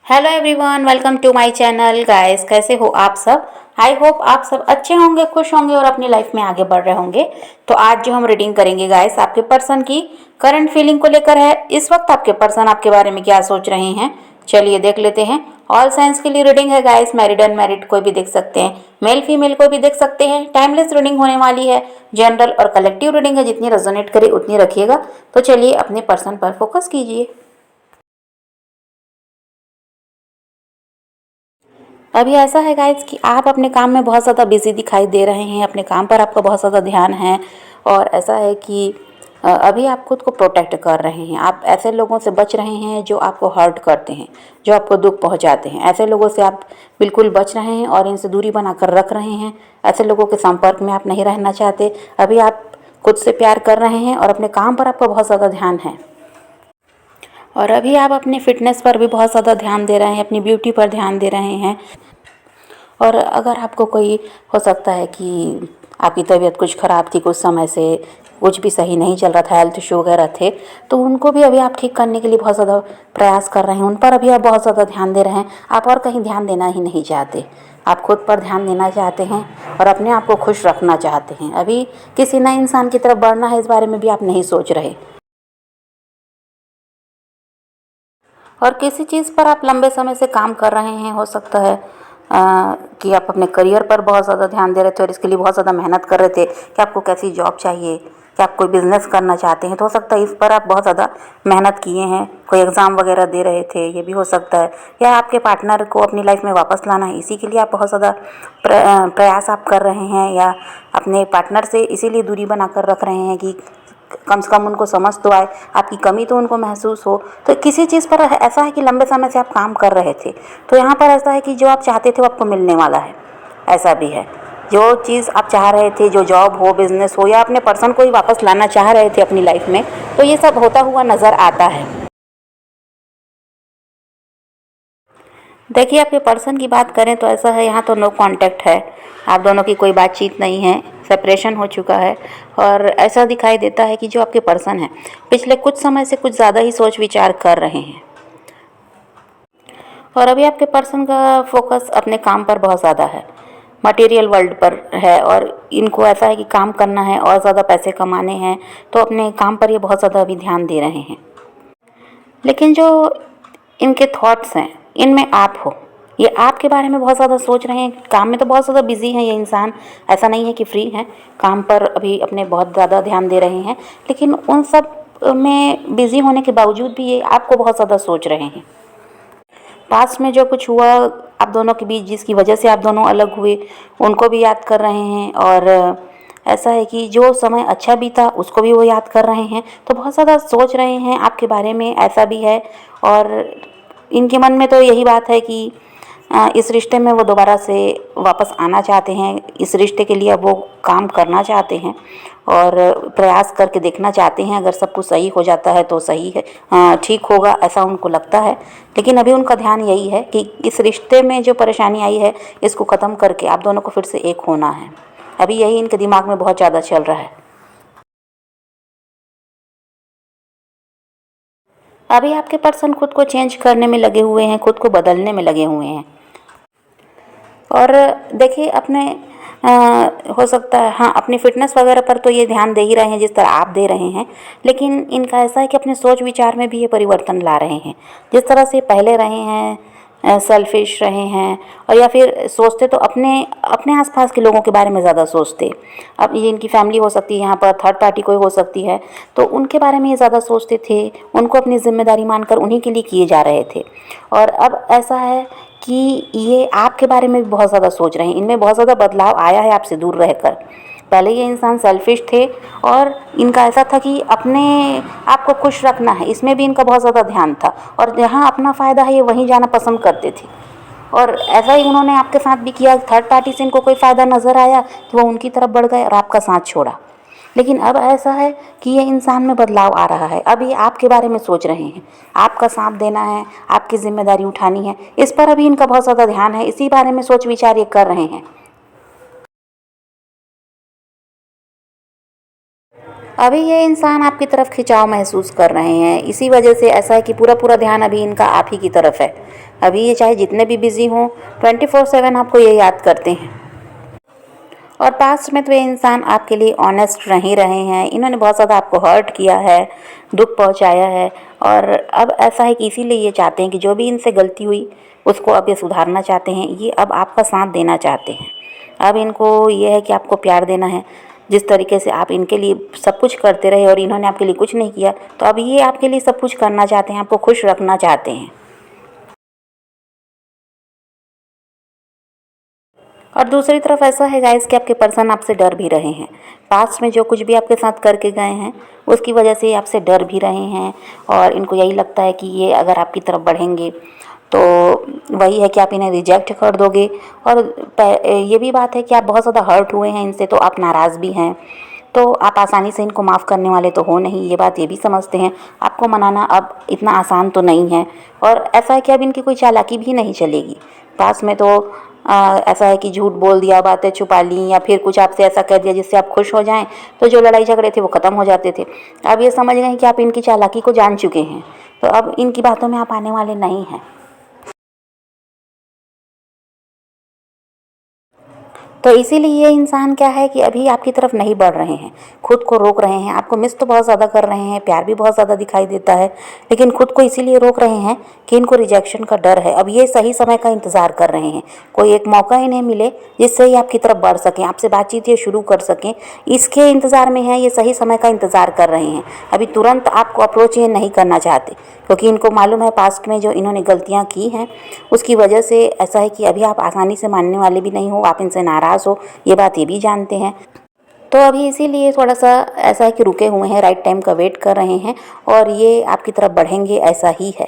Hello everyone, welcome to my channel. Guys, कैसे हो आप सब? आई होप आप सब अच्छे होंगे, खुश होंगे और अपनी लाइफ में आगे बढ़ रहे होंगे। तो आज जो हम रीडिंग करेंगे गाइस, आपके पर्सन की करंट फीलिंग को लेकर है। इस वक्त आपके पर्सन आपके बारे में क्या सोच रहे हैं, चलिए देख लेते हैं। ऑल साइंस के लिए रीडिंग है गाइस, मैरिड अनमैरिड कोई भी देख सकते हैं, मेल फीमेल कोई भी देख सकते हैं। टाइमलेस रीडिंग होने वाली है, जनरल और कलेक्टिव रीडिंग है, जितनी रेजोनेट करे उतनी रखिएगा। तो चलिए अपने पर्सन पर फोकस कीजिए। अभी ऐसा है गाइज कि आप अपने काम में बहुत ज़्यादा बिजी दिखाई दे रहे हैं, अपने काम पर आपका बहुत ज़्यादा ध्यान है। और ऐसा है कि अभी आप खुद को प्रोटेक्ट कर रहे हैं। आप ऐसे लोगों से बच रहे हैं जो आपको हर्ट करते हैं, जो आपको दुख पहुंचाते हैं। ऐसे लोगों से आप बिल्कुल बच रहे हैं और इनसे दूरी बनाकर रख रहे हैं। ऐसे लोगों के संपर्क में आप नहीं रहना चाहते। अभी आप खुद से प्यार कर रहे हैं और अपने काम पर आपका बहुत ज़्यादा ध्यान है। और अभी आप अपने फिटनेस पर भी बहुत ज़्यादा ध्यान दे रहे हैं, अपनी ब्यूटी पर ध्यान दे रहे हैं। और अगर आपको कोई हो सकता है कि आपकी तबीयत कुछ ख़राब थी, कुछ समय से कुछ भी सही नहीं चल रहा था, हेल्थ इशू वगैरह थे, तो उनको भी अभी आप ठीक करने के लिए बहुत ज़्यादा प्रयास कर रहे हैं। उन पर अभी आप बहुत ज़्यादा ध्यान दे रहे हैं। आप और कहीं ध्यान देना ही नहीं चाहते, आप खुद पर ध्यान देना चाहते हैं और अपने आप को खुश रखना चाहते हैं। अभी किसी नए इंसान की तरफ बढ़ना है, इस बारे में भी आप नहीं सोच रहे। और किसी चीज़ पर आप लंबे समय से काम कर रहे हैं। हो सकता है कि आप अपने करियर पर बहुत ज़्यादा ध्यान दे रहे थे और इसके लिए बहुत ज़्यादा मेहनत कर रहे थे कि आपको कैसी जॉब चाहिए, कि आप कोई बिज़नेस करना चाहते हैं। तो हो सकता है इस पर आप बहुत ज़्यादा मेहनत किए हैं, कोई एग्ज़ाम वगैरह दे रहे थे, ये भी हो सकता है। या आपके पार्टनर को अपनी लाइफ में वापस लाना है, इसी के लिए आप बहुत ज़्यादा प्रयास आप कर रहे हैं। या अपने पार्टनर से इसीलिए दूरी बनाकर रख रहे हैं कि कम से कम उनको समझ तो आए, आपकी कमी तो उनको महसूस हो। तो किसी चीज़ पर ऐसा है कि लंबे समय से आप काम कर रहे थे, तो यहाँ पर ऐसा है कि जो आप चाहते थे वो आपको मिलने वाला है। ऐसा भी है, जो चीज़ आप चाह रहे थे, जो जॉब हो, बिजनेस हो, या अपने पर्सन को ही वापस लाना चाह रहे थे अपनी लाइफ में, तो ये सब होता हुआ नज़र आता है। देखिए, आपके पर्सन की बात करें तो ऐसा है, यहाँ तो नो कांटेक्ट है, आप दोनों की कोई बातचीत नहीं है, सेपरेशन हो चुका है। और ऐसा दिखाई देता है कि जो आपके पर्सन हैं पिछले कुछ समय से कुछ ज़्यादा ही सोच विचार कर रहे हैं। और अभी आपके पर्सन का फोकस अपने काम पर बहुत ज़्यादा है, मटेरियल वर्ल्ड पर है। और इनको ऐसा है कि काम करना है और ज़्यादा पैसे कमाने हैं, तो अपने काम पर ये बहुत ज़्यादा अभी ध्यान दे रहे हैं। लेकिन जो इनके थॉट्स हैं, इनमें आप हो, ये आपके बारे में बहुत ज़्यादा सोच रहे हैं। काम में तो बहुत ज़्यादा बिजी हैं ये इंसान, ऐसा नहीं है कि फ्री हैं, काम पर अभी अपने बहुत ज़्यादा ध्यान दे रहे हैं। लेकिन उन सब में बिजी होने के बावजूद भी ये आपको बहुत ज़्यादा सोच रहे हैं। पास्ट में जो कुछ हुआ आप दोनों के बीच, जिसकी वजह से आप दोनों अलग हुए, उनको भी याद कर रहे हैं। और ऐसा है कि जो समय अच्छा बीता उसको भी वो याद कर रहे हैं। तो बहुत ज़्यादा सोच रहे हैं आपके बारे में, ऐसा भी है। और इनके मन में तो यही बात है कि इस रिश्ते में वो दोबारा से वापस आना चाहते हैं। इस रिश्ते के लिए अब वो काम करना चाहते हैं और प्रयास करके देखना चाहते हैं। अगर सब कुछ सही हो जाता है तो सही है, ठीक होगा, ऐसा उनको लगता है। लेकिन अभी उनका ध्यान यही है कि इस रिश्ते में जो परेशानी आई है, इसको ख़त्म करके आप दोनों को फिर से एक होना है। अभी यही इनके दिमाग में बहुत ज़्यादा चल रहा है। अभी आपके पर्सन खुद को चेंज करने में लगे हुए हैं, खुद को बदलने में लगे हुए हैं। और देखिए, अपने हो सकता है, हाँ, अपनी फ़िटनेस वगैरह पर तो ये ध्यान दे ही रहे हैं जिस तरह आप दे रहे हैं। लेकिन इनका ऐसा है कि अपने सोच विचार में भी ये परिवर्तन ला रहे हैं। जिस तरह से पहले रहे हैं, सेल्फिश रहे हैं, और या फिर सोचते तो अपने अपने आसपास के लोगों के बारे में ज़्यादा सोचते। अब ये इनकी फैमिली हो सकती है, यहाँ पर थर्ड पार्टी कोई हो सकती है, तो उनके बारे में ये ज़्यादा सोचते थे। उनको अपनी जिम्मेदारी मानकर उन्हीं के लिए किए जा रहे थे। और अब ऐसा है कि ये आपके बारे में भी बहुत ज़्यादा सोच रहे हैं। इनमें बहुत ज़्यादा बदलाव आया है आपसे दूर रहकर। पहले ये इंसान सेल्फिश थे और इनका ऐसा था कि अपने आप को खुश रखना है, इसमें भी इनका बहुत ज़्यादा ध्यान था। और जहाँ अपना फ़ायदा है ये वहीं जाना पसंद करते थे। और ऐसा ही उन्होंने आपके साथ भी किया। थर्ड पार्टी से इनको कोई फ़ायदा नज़र आया तो वो उनकी तरफ बढ़ गए और आपका साथ छोड़ा। लेकिन अब ऐसा है कि ये इंसान में बदलाव आ रहा है। अब ये आपके बारे में सोच रहे हैं, आपका साथ देना है, आपकी जिम्मेदारी उठानी है, इस पर अभी इनका बहुत ज़्यादा ध्यान है। इसी बारे में सोच विचार ये कर रहे हैं। अभी ये इंसान आपकी तरफ खिंचाव महसूस कर रहे हैं, इसी वजह से ऐसा है कि पूरा पूरा ध्यान अभी इनका आप ही की तरफ है। अभी ये चाहे जितने भी बिजी हों 24/7 आपको ये याद करते हैं। और पास्ट में तो ये इंसान आपके लिए ऑनेस्ट नहीं रहे हैं, इन्होंने बहुत ज़्यादा आपको हर्ट किया है, दुख पहुंचाया है। और अब ऐसा है कि इसीलिए ये चाहते हैं कि जो भी इनसे गलती हुई उसको अब ये सुधारना चाहते हैं, ये अब आपका साथ देना चाहते हैं। अब इनको ये है कि आपको प्यार देना है। जिस तरीके से आप इनके लिए सब कुछ करते रहे और इन्होंने आपके लिए कुछ नहीं किया, तो अब ये आपके लिए सब कुछ करना चाहते हैं, आपको खुश रखना चाहते हैं। और दूसरी तरफ ऐसा है गाइस कि आपके पर्सन आपसे डर भी रहे हैं। पास्ट में जो कुछ भी आपके साथ करके गए हैं उसकी वजह से आपसे डर भी रहे हैं, और इनको यही लगता है कि ये अगर आपकी तरफ बढ़ेंगे तो वही है कि आप इन्हें रिजेक्ट कर दोगे। और ये भी बात है कि आप बहुत ज़्यादा हर्ट हुए हैं इनसे, तो आप नाराज़ भी हैं, तो आप आसानी से इनको माफ़ करने वाले तो हो नहीं, ये बात ये भी समझते हैं। आपको मनाना अब इतना आसान तो नहीं है, और ऐसा है कि अब इनकी कोई चालाकी भी नहीं चलेगी। पास में तो ऐसा है कि झूठ बोल दिया, बातें छुपा ली, या फिर कुछ आपसे ऐसा कह दिया जिससे आप खुश हो जाएं, तो जो लड़ाई झगड़े थे वो ख़त्म हो जाते थे। अब ये समझ गए हैं कि आप इनकी चालाकी को जान चुके हैं, तो अब इनकी बातों में आप आने वाले नहीं हैं। तो इसीलिए ये इंसान क्या है कि अभी आपकी तरफ नहीं बढ़ रहे हैं, खुद को रोक रहे हैं। आपको मिस तो बहुत ज़्यादा कर रहे हैं, प्यार भी बहुत ज़्यादा दिखाई देता है, लेकिन खुद को इसीलिए रोक रहे हैं कि इनको रिजेक्शन का डर है। अब ये सही समय का इंतज़ार कर रहे हैं, कोई एक मौका इन्हें मिले जिससे ये आपकी तरफ बढ़ सकें, आपसे बातचीत ये शुरू कर सकें, इसके इंतज़ार में है। ये सही समय का इंतज़ार कर रहे हैं, अभी तुरंत आपको अप्रोच ये नहीं करना चाहते, क्योंकि इनको मालूम है पास्ट में जो इन्होंने गलतियाँ की हैं उसकी वजह से ऐसा है कि अभी आप आसानी से मानने वाले भी नहीं हो, आप इनसे नाराज़ हो, ये बात ये भी जानते हैं। तो अभी इसीलिए थोड़ा सा ऐसा है कि रुके हुए हैं, राइट टाइम का वेट कर रहे हैं, और ये आपकी तरफ बढ़ेंगे, ऐसा ही है।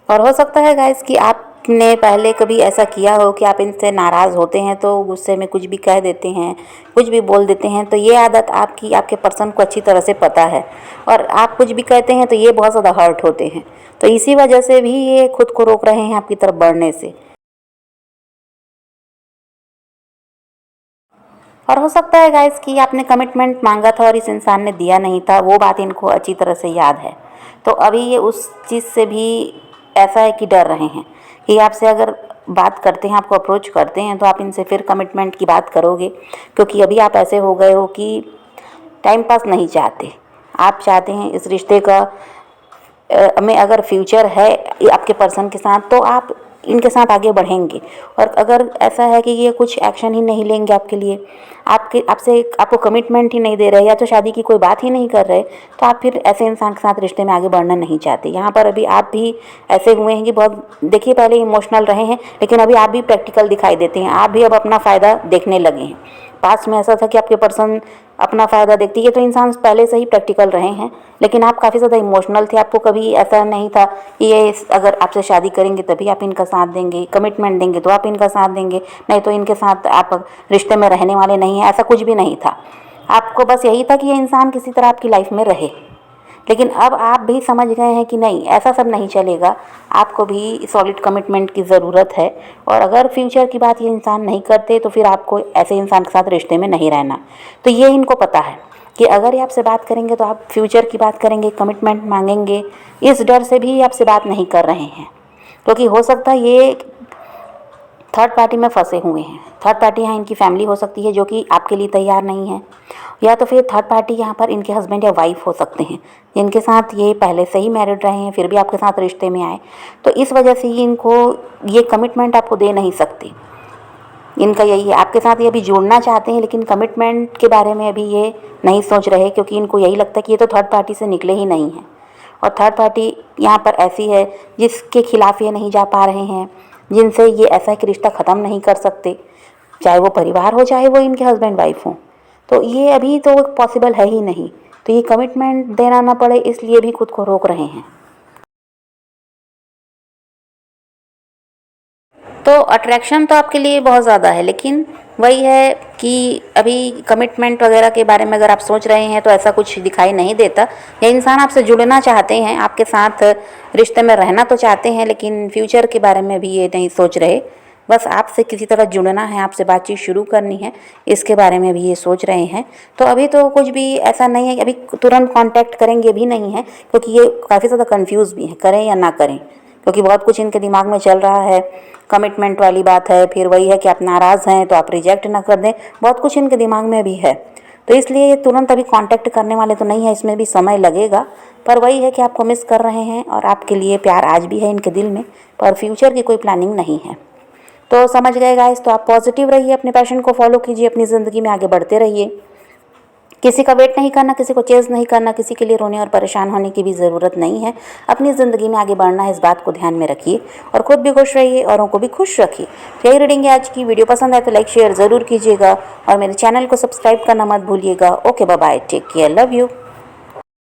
और हो सकता है गाइस कि आपने पहले कभी ऐसा किया हो कि आप इनसे नाराज़ होते हैं तो गुस्से में कुछ भी कह देते हैं, कुछ भी बोल देते हैं। तो ये आदत आपकी आपके पर्सन को अच्छी तरह से पता है, और आप कुछ भी कहते हैं तो ये बहुत ज़्यादा हर्ट होते हैं। तो इसी वजह से भी ये खुद को रोक रहे हैं आपकी तरफ बढ़ने से। और हो सकता है गाइस कि आपने कमिटमेंट मांगा था और इस इंसान ने दिया नहीं था, वो बात इनको अच्छी तरह से याद है। तो अभी ये उस चीज़ से भी ऐसा है कि डर रहे हैं कि आपसे अगर बात करते हैं, आपको अप्रोच करते हैं, तो आप इनसे फिर कमिटमेंट की बात करोगे, क्योंकि अभी आप ऐसे हो गए हो कि टाइम पास नहीं चाहते। आप चाहते हैं इस रिश्ते का में अगर फ्यूचर है आपके पर्सन के साथ, तो आप इनके साथ आगे बढ़ेंगे। और अगर ऐसा है कि ये कुछ एक्शन ही नहीं लेंगे आपके लिए, आपको कमिटमेंट ही नहीं दे रहे, या तो शादी की कोई बात ही नहीं कर रहे, तो आप फिर ऐसे इंसान के साथ रिश्ते में आगे बढ़ना नहीं चाहते। यहाँ पर अभी आप भी ऐसे हुए हैं कि बहुत, देखिए, पहले इमोशनल रहे हैं, लेकिन अभी आप भी प्रैक्टिकल दिखाई देते हैं, आप भी अब अपना फ़ायदा देखने लगे हैं। पास्ट में ऐसा था कि आपके पर्सन अपना फ़ायदा देखती है, तो इंसान पहले से ही प्रैक्टिकल रहे हैं, लेकिन आप काफ़ी ज़्यादा इमोशनल थे। आपको कभी ऐसा नहीं था कि ये अगर आपसे शादी करेंगे तभी आप इनका साथ देंगे, कमिटमेंट देंगे तो आप इनका साथ देंगे, नहीं तो इनके साथ आप रिश्ते में रहने वाले नहीं हैं, ऐसा कुछ भी नहीं था। आपको बस यही था कि ये इंसान किसी तरह आपकी लाइफ में रहे। लेकिन अब आप भी समझ गए हैं कि नहीं, ऐसा सब नहीं चलेगा, आपको भी सॉलिड कमिटमेंट की ज़रूरत है। और अगर फ्यूचर की बात ये इंसान नहीं करते तो फिर आपको ऐसे इंसान के साथ रिश्ते में नहीं रहना। तो ये इनको पता है कि अगर ये आपसे बात करेंगे तो आप फ्यूचर की बात करेंगे, कमिटमेंट मांगेंगे, इस डर से भी आपसे बात नहीं कर रहे हैं, क्योंकि हो सकता है ये थर्ड पार्टी में फंसे हुए हैं। थर्ड पार्टी यहाँ इनकी फैमिली हो सकती है जो कि आपके लिए तैयार नहीं है, या तो फिर थर्ड पार्टी यहाँ पर इनके हस्बैंड या वाइफ हो सकते हैं, जिनके साथ ये पहले से ही मैरिड रहे हैं फिर भी आपके साथ रिश्ते में आए। तो इस वजह से ही इनको ये कमिटमेंट आपको दे नहीं सकते। इनका यही है, आपके साथ ये अभी जुड़ना चाहते हैं, लेकिन कमिटमेंट के बारे में अभी ये नहीं सोच रहे, क्योंकि इनको यही लगता है कि ये तो थर्ड पार्टी से निकले ही नहीं हैं। और थर्ड पार्टी यहाँ पर ऐसी है जिसके खिलाफ ये नहीं जा पा रहे हैं, जिनसे ये ऐसा कि रिश्ता ख़त्म नहीं कर सकते, चाहे वो परिवार हो चाहे वो इनके हस्बैंड वाइफ हो। तो ये अभी तो पॉसिबल है ही नहीं, तो ये कमिटमेंट देना ना पड़े इसलिए भी खुद को रोक रहे हैं। तो अट्रैक्शन तो आपके लिए बहुत ज़्यादा है, लेकिन वही है कि अभी कमिटमेंट वगैरह के बारे में अगर आप सोच रहे हैं तो ऐसा कुछ दिखाई नहीं देता। ये इंसान आपसे जुड़ना चाहते हैं, आपके साथ रिश्ते में रहना तो चाहते हैं, लेकिन फ्यूचर के बारे में भी ये नहीं सोच रहे। बस आपसे किसी तरह जुड़ना है, आपसे बातचीत शुरू करनी है, इसके बारे में भी ये सोच रहे हैं। तो अभी तो कुछ भी ऐसा नहीं है कि अभी तुरंत कांटेक्ट करेंगे भी नहीं है, क्योंकि ये काफ़ी ज़्यादा कंफ्यूज भी हैं, करें या ना करें, क्योंकि बहुत कुछ इनके दिमाग में चल रहा है। कमिटमेंट वाली बात है, फिर वही है कि आप नाराज़ हैं तो आप रिजेक्ट ना कर दें, बहुत कुछ इनके दिमाग में भी है। तो इसलिए ये तुरंत अभी कांटेक्ट करने वाले तो नहीं है, इसमें भी समय लगेगा। पर वही है कि आपको मिस कर रहे हैं और आपके लिए प्यार आज भी है इनके दिल में, पर फ्यूचर की कोई प्लानिंग नहीं है। तो समझ गए गाइस, तो आप पॉजिटिव रहिए, अपने पैशन को फॉलो कीजिए, अपनी ज़िंदगी में आगे बढ़ते रहिए। किसी का वेट नहीं करना, किसी को चेज़ नहीं करना, किसी के लिए रोने और परेशान होने की भी ज़रूरत नहीं है। अपनी ज़िंदगी में आगे बढ़ना है, इस बात को ध्यान में रखिए और खुद भी खुश रहिए, औरों को भी खुश रखिए। तो यही रीडिंग है आज की। वीडियो पसंद आए तो लाइक शेयर ज़रूर कीजिएगा और मेरे चैनल को सब्सक्राइब करना मत भूलिएगा। Okay, bye bye, take care, love you.